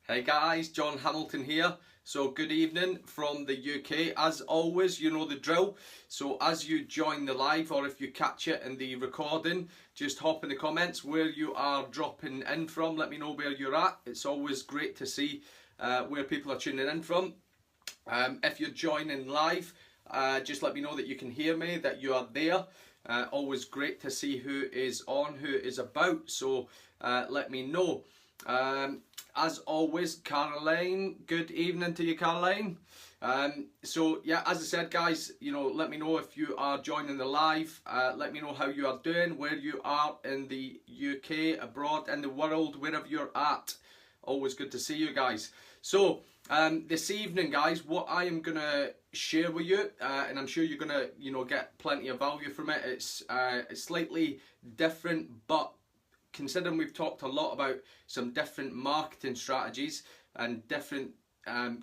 Hey guys, John Hamilton here. So good evening from the UK. As always, you know the drill. So as you join the live, or if you catch it in the recording, just hop in the comments where you are dropping in from. Let me know where you're at. It's always great to see where people are tuning in from. If you're joining live, just let me know that you can hear me, that you are there. Always great to see who is on, who is about. So let me know. As always, Caroline, good evening to you, Caroline. So yeah, as I said, guys, you know, let me know if you are joining the live. Let me know how you are doing, where you are in the UK, abroad, in the world, wherever you're at. Always good to see you guys. So this evening, guys, what I am gonna share with you, and I'm sure you're gonna, you know, get plenty of value from it. It's slightly different, but considering we've talked a lot about some different marketing strategies and different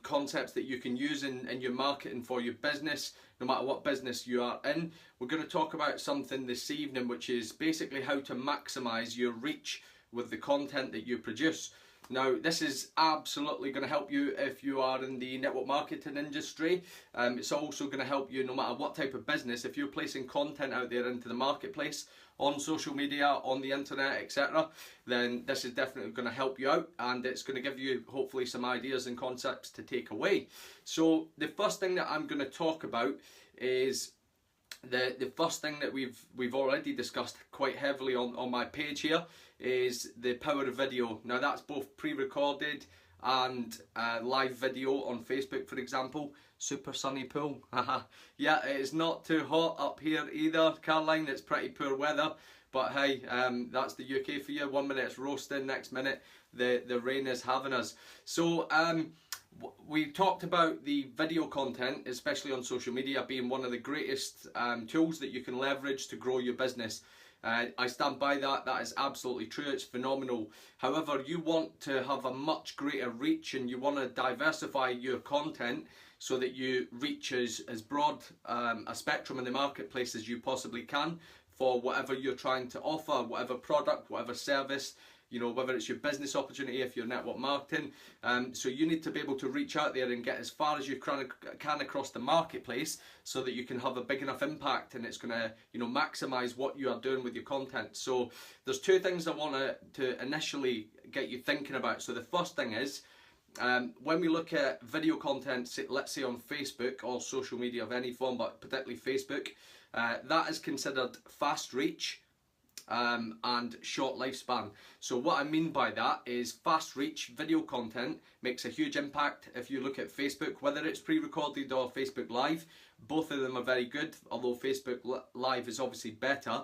concepts that you can use in your marketing for your business, no matter what business you are in, we're going to talk about something this evening, which is basically how to maximize your reach with the content that you produce. Now, this is absolutely going to help you if you are in the network marketing industry. It's also going to help you no matter what type of business. If you're placing content out there into the marketplace, on social media, on the internet, etc., then this is definitely going to help you out, and it's going to give you hopefully some ideas and concepts to take away. So the first thing that I'm going to talk about is the first thing that we've already discussed quite heavily on my page here is the power of video. Now that's both pre-recorded and live video on Facebook, for example. Super sunny pool. Yeah, it's not too hot up here either, Caroline. It's pretty poor weather, but hey, that's the UK for you. 1 minute it's roasting, next minute the rain is having us. So we talked about the video content, especially on social media, being one of the greatest tools that you can leverage to grow your business. I stand by that. That is absolutely true. It's phenomenal. However, you want to have a much greater reach, and you want to diversify your content so that you reach as broad a spectrum in the marketplace as you possibly can for whatever you're trying to offer, whatever product, whatever service, you know, whether it's your business opportunity, if you're network marketing. So you need to be able to reach out there and get as far as you can across the marketplace so that you can have a big enough impact, and it's going to, you know, maximize what you are doing with your content. So there's two things I want to initially get you thinking about. So the first thing is, when we look at video content, let's say on Facebook or social media of any form, but particularly Facebook, that is considered fast reach and short lifespan. So what I mean by that is fast reach video content makes a huge impact. If you look at Facebook, whether it's pre-recorded or Facebook Live, both of them are very good, although Facebook Live is obviously better.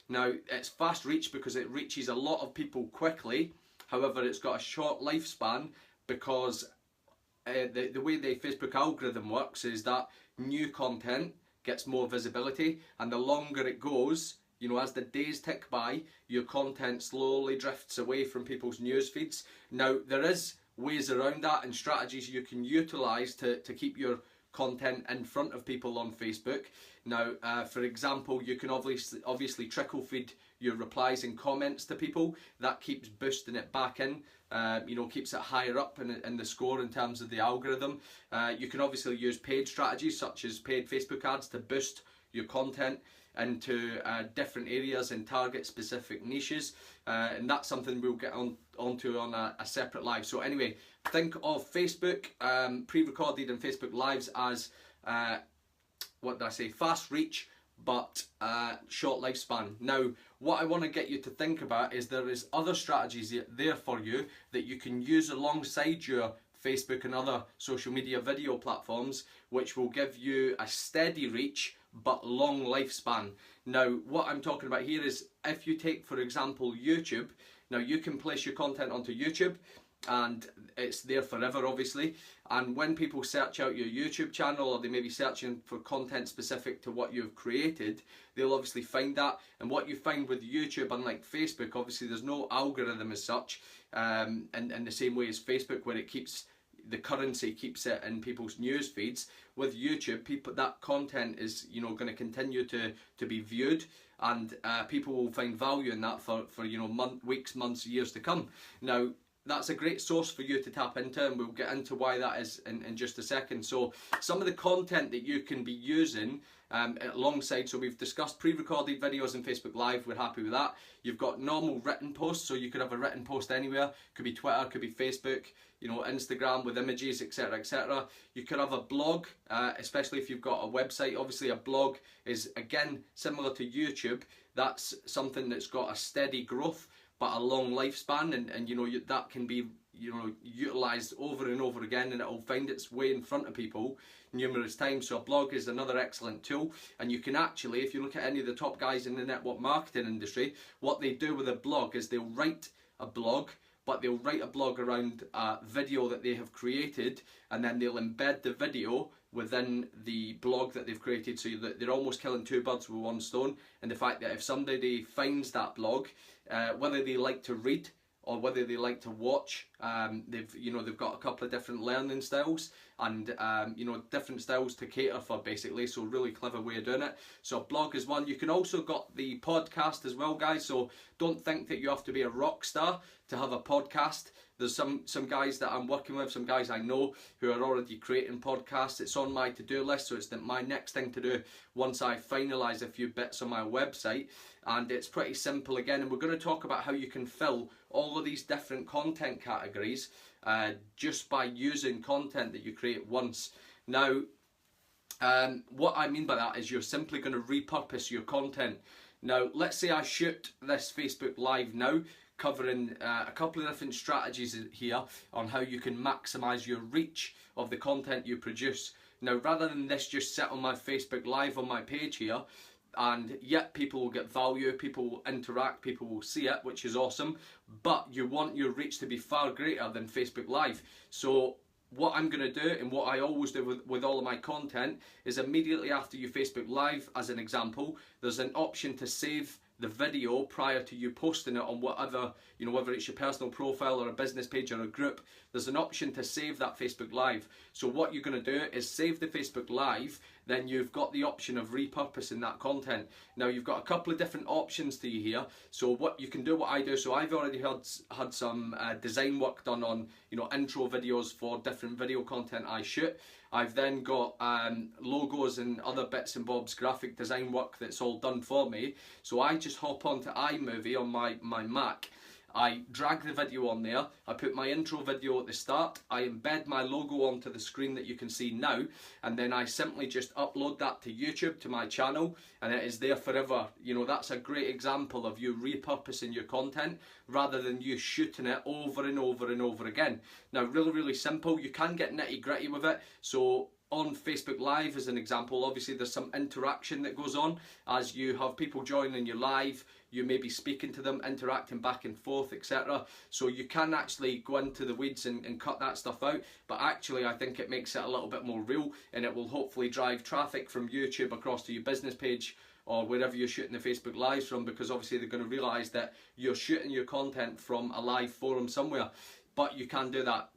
Now, it's fast reach because it reaches a lot of people quickly. However, it's got a short lifespan because the way the Facebook algorithm works is that new content gets more visibility, and the longer it goes, you know, as the days tick by, your content slowly drifts away from people's news feeds. Now, there is ways around that and strategies you can utilize to keep your content in front of people on Facebook. Now, for example, you can obviously trickle feed your replies and comments to people. That keeps boosting it back in, you know, keeps it higher up in the score in terms of the algorithm. You can obviously use paid strategies such as paid Facebook ads to boost your content into different areas and target specific niches, and that's something we'll get onto on a separate live. So anyway, think of Facebook pre-recorded and Facebook Lives as what did I say, fast reach but short lifespan. Now, what I want to get you to think about is there is other strategies there for you that you can use alongside your Facebook and other social media video platforms, which will give you a steady reach but long lifespan. Now, what I'm talking about here is if you take, for example, YouTube. Now, you can place your content onto YouTube and it's there forever, obviously, and when people search out your YouTube channel, or they may be searching for content specific to what you've created, they'll obviously find that. And what you find with YouTube, unlike Facebook, obviously there's no algorithm as such, in the same way as Facebook, where it keeps the currency, keeps it in people's news feeds. With YouTube, people, that content is, you know, going to continue to be viewed, and people will find value in that for you know, weeks, months, years to come. Now, that's a great source for you to tap into, and we'll get into why that is in just a second. So some of the content that you can be using alongside, so we've discussed pre-recorded videos and Facebook Live, we're happy with that. You've got normal written posts, so you could have a written post anywhere, could be Twitter, could be Facebook, you know, Instagram with images, etc, etc. You could have a blog, especially if you've got a website. Obviously a blog is, again, similar to YouTube. That's something that's got a steady growth but a long lifespan, and you know, that can be, you know, utilized over and over again, and it will find its way in front of people numerous times. So a blog is another excellent tool, and you can actually, if you look at any of the top guys in the network marketing industry, what they do with a blog is they'll write a blog, but they'll write a blog around a video that they have created, and then they'll embed the video within the blog that they've created, so that they're almost killing two birds with one stone. And the fact that if somebody finds that blog, whether they like to read or whether they like to watch, they've got a couple of different learning styles, and you know, different styles to cater for, basically. So really clever way of doing it. So a blog is one. You can also got the podcast as well, guys. So don't think that you have to be a rock star to have a podcast. There's some guys that I'm working with, some guys I know who are already creating podcasts. It's on my to-do list, so it's my next thing to do once I finalise a few bits on my website. And it's pretty simple again, and we're going to talk about how you can fill all of these different content categories just by using content that you create once. Now, what I mean by that is you're simply going to repurpose your content. Now, let's say I shoot this Facebook Live now, covering a couple of different strategies here on how you can maximize your reach of the content you produce. Now, rather than this just sit on my Facebook Live on my page here, and yet people will get value, people will interact, people will see it, which is awesome, but you want your reach to be far greater than Facebook Live. So what I'm going to do, and what I always do with all of my content, is immediately after you Facebook Live, as an example, there's an option to save the video prior to you posting it on whatever, you know, whether it's your personal profile or a business page or a group. There's an option to save that Facebook Live. So what you're going to do is save the Facebook Live, then you've got the option of repurposing that content. Now, you've got a couple of different options to you here. So what you can do, what I do, so I've already had some design work done on, you know, intro videos for different video content I shoot. I've then got logos and other bits and bobs, graphic design work that's all done for me. So I just hop onto iMovie on my Mac. I drag the video on there, I put my intro video at the start, I embed my logo onto the screen that you can see now, and then I simply just upload that to YouTube, to my channel, and it is there forever. You know, that's a great example of you repurposing your content rather than you shooting it over and over and over again. Now, really, really simple. You can get nitty gritty with it. So on Facebook Live, as an example, obviously there's some interaction that goes on as you have people joining you live. You may be speaking to them, interacting back and forth, etc. So you can actually go into the weeds and cut that stuff out. But actually, I think it makes it a little bit more real, and it will hopefully drive traffic from YouTube across to your business page or wherever you're shooting the Facebook Lives from, because obviously they're going to realise that you're shooting your content from a live forum somewhere. But you can do that.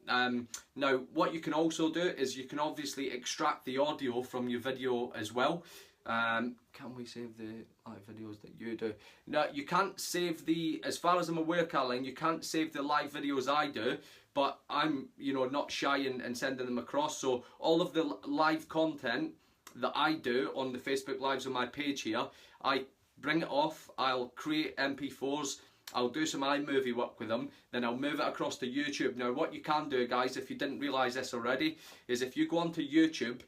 Now, what you can also do is you can obviously extract the audio from your video as well. Can we save the live videos that you do? No, you can't save the, as far as I'm aware, Caroline, you can't save the live videos I do, but I'm, you know, not shy in sending them across. So all of the live content that I do on the Facebook Lives on my page here, I bring it off, I'll create MP4s, I'll do some iMovie work with them, then I'll move it across to YouTube. Now, what you can do, guys, if you didn't realise this already, is if you go onto YouTube,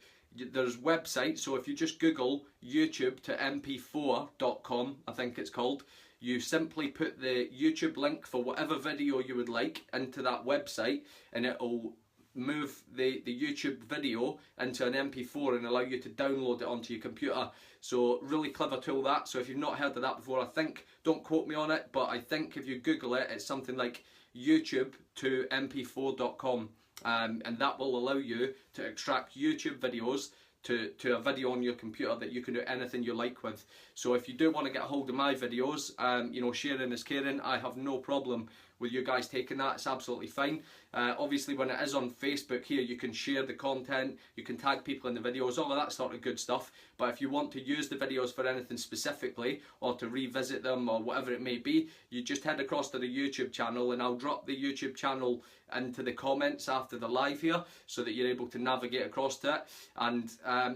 there's websites. So if you just Google YouTube to mp4.com, I think it's called, you simply put the YouTube link for whatever video you would like into that website, and it'll move the YouTube video into an MP4 and allow you to download it onto your computer. So really clever tool that. So if you've not heard of that before, I think, don't quote me on it, but I think if you Google it, it's something like YouTube to mp4.com. And that will allow you to extract YouTube videos to a video on your computer that you can do anything you like with. So if you do want to get a hold of my videos, you know, sharing is caring. I have no problem with you guys taking that. It's absolutely fine. Obviously, when it is on Facebook here, you can share the content, you can tag people in the videos, all of that sort of good stuff. But if you want to use the videos for anything specifically, or to revisit them, or whatever it may be, you just head across to the YouTube channel, and I'll drop the YouTube channel into the comments after the live here, so that you're able to navigate across to it. And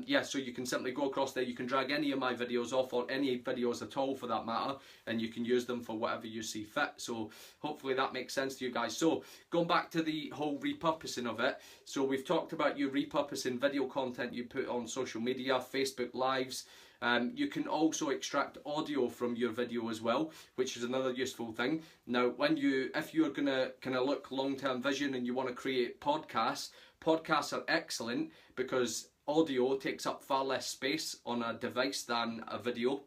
yeah, so you can simply go across there, you can drag any of my videos off, or any videos at all for that matter, and you can use them for whatever you see fit. So hopefully that makes sense to you guys. So going back to the whole repurposing of it, so we've talked about you repurposing video content you put on social media, Facebook Lives. You can also extract audio from your video as well, which is another useful thing. Now, if you're gonna kind of look long-term vision and you want to create podcasts are excellent because audio takes up far less space on a device than a video.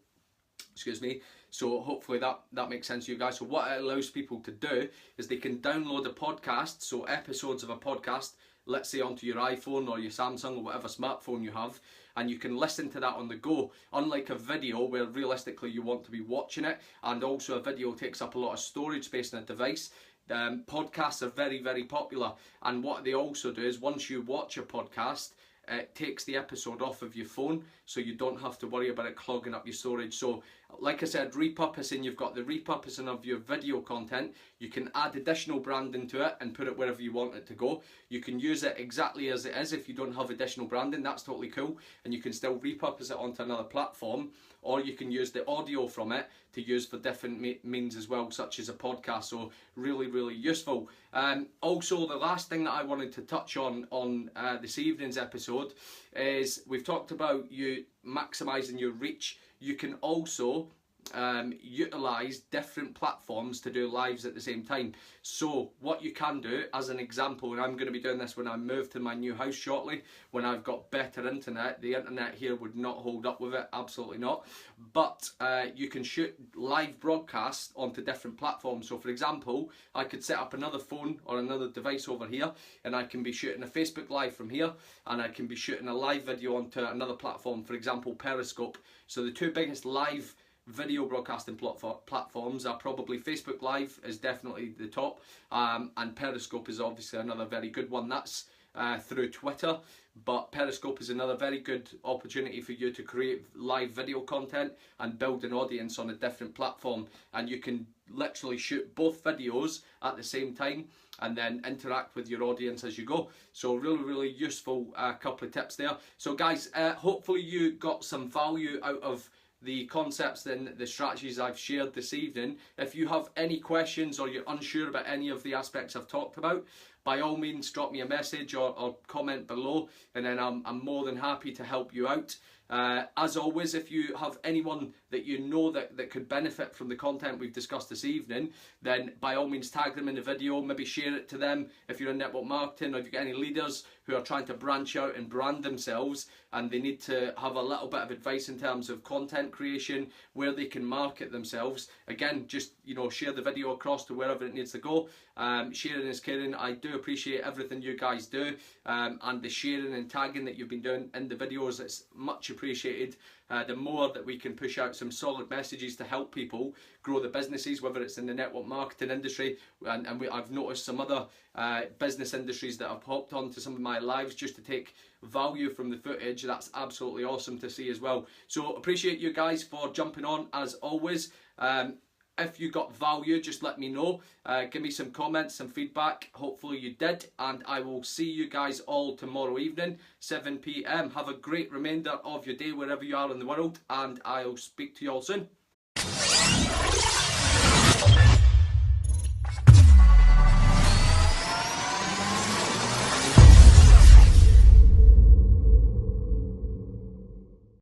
Excuse me. So hopefully that makes sense to you guys. So what it allows people to do is they can download a podcast, so episodes of a podcast, let's say onto your iPhone or your Samsung or whatever smartphone you have, and you can listen to that on the go. Unlike a video where realistically you want to be watching it, and also a video takes up a lot of storage space in a device. Podcasts are very, very popular, and what they also do is once you watch a podcast, it takes the episode off of your phone, so you don't have to worry about it clogging up your storage. So like I said, repurposing, you've got the repurposing of your video content. You can add additional branding to it and put it wherever you want it to go. You can use it exactly as it is if you don't have additional branding, that's totally cool, and you can still repurpose it onto another platform, or you can use the audio from it to use for different means as well, such as a podcast. So really, really useful. Also, the last thing that I wanted to touch on this evening's episode is we've talked about you maximising your reach. You can also utilise different platforms to do lives at the same time. So what you can do, as an example, and I'm going to be doing this when I move to my new house shortly, when I've got better internet. The internet here would not hold up with it, absolutely not. But you can shoot live broadcasts onto different platforms. So for example, I could set up another phone or another device over here, and I can be shooting a Facebook Live from here, and I can be shooting a live video onto another platform, for example Periscope. So the two biggest live video broadcasting platforms are probably Facebook Live is definitely the top, and Periscope is obviously another very good one. That's through Twitter, but Periscope is another very good opportunity for you to create live video content and build an audience on a different platform, and you can literally shoot both videos at the same time and then interact with your audience as you go. So really, really useful couple of tips there. So guys, hopefully you got some value out of the concepts and the strategies I've shared this evening. If you have any questions or you're unsure about any of the aspects I've talked about, by all means drop me a message or comment below, and then I'm more than happy to help you out. As always, if you have anyone that you know that could benefit from the content we've discussed this evening, then by all means tag them in the video, maybe share it to them if you're in network marketing, or if you've got any leaders who are trying to branch out and brand themselves and they need to have a little bit of advice in terms of content creation, where they can market themselves. Again, just share the video across to wherever it needs to go. Sharing is caring. I do appreciate everything you guys do, and the sharing and tagging that you've been doing in the videos. It's much appreciated. The more that we can push out some solid messages to help people grow the businesses, whether it's in the network marketing industry, and I've noticed some other business industries that have hopped onto some of my lives just to take value from the footage. That's absolutely awesome to see as well. So appreciate you guys for jumping on as always. If you got value, just let me know. Give me some comments, some feedback. Hopefully you did. And I will see you guys all tomorrow evening, 7 p.m. Have a great remainder of your day wherever you are in the world. And I'll speak to you all soon.